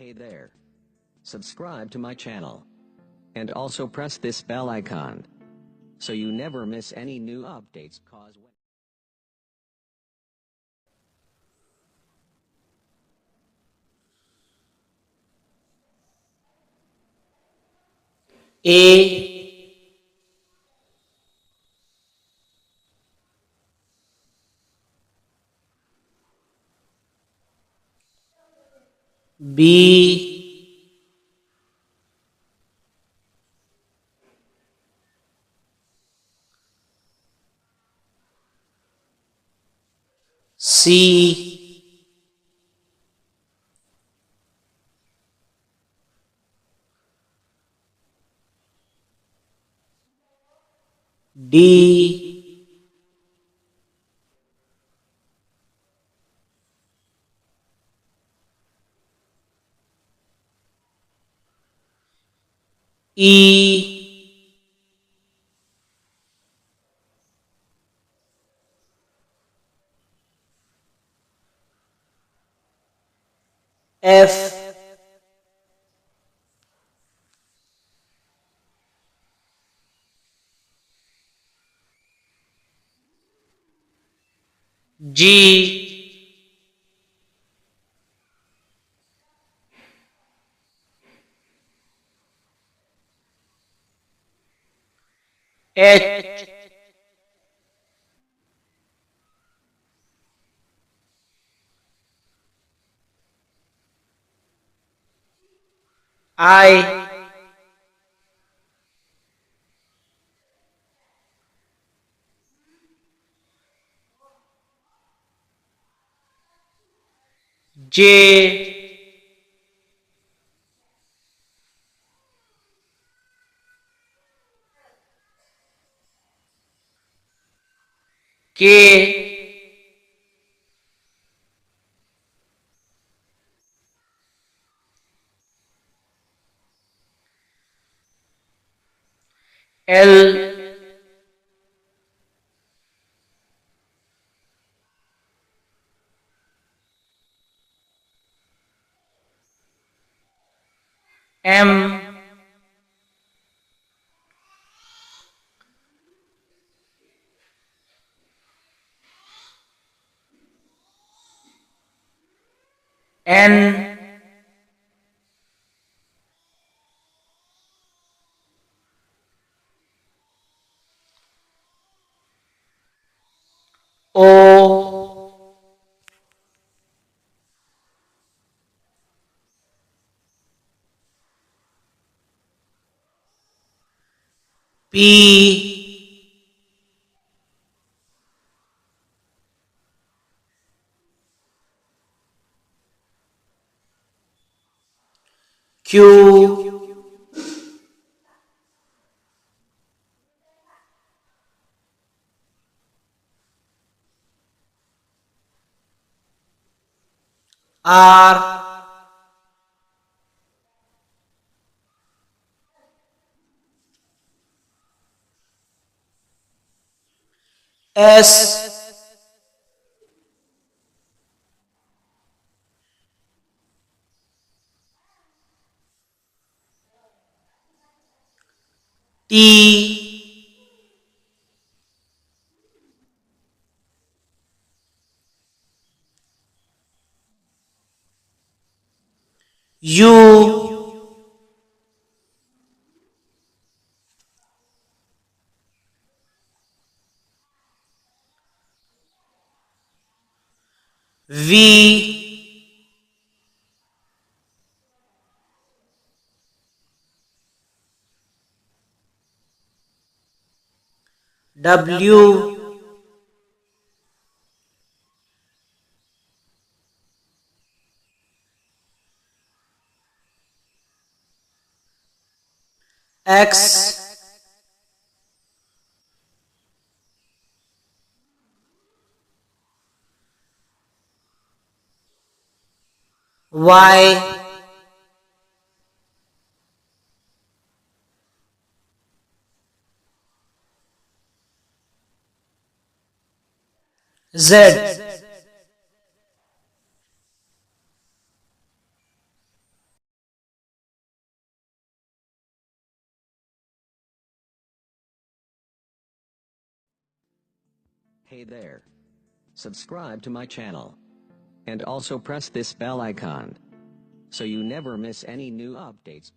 Hey there. Subscribe to my channel. And also press this bell icon. So you never miss any new updates cause when A B C D E F G H I J K L M N O P Q R S T U V W X Y Z Hey there. Subscribe to my channel. And also press this bell icon, so you never miss any new updates.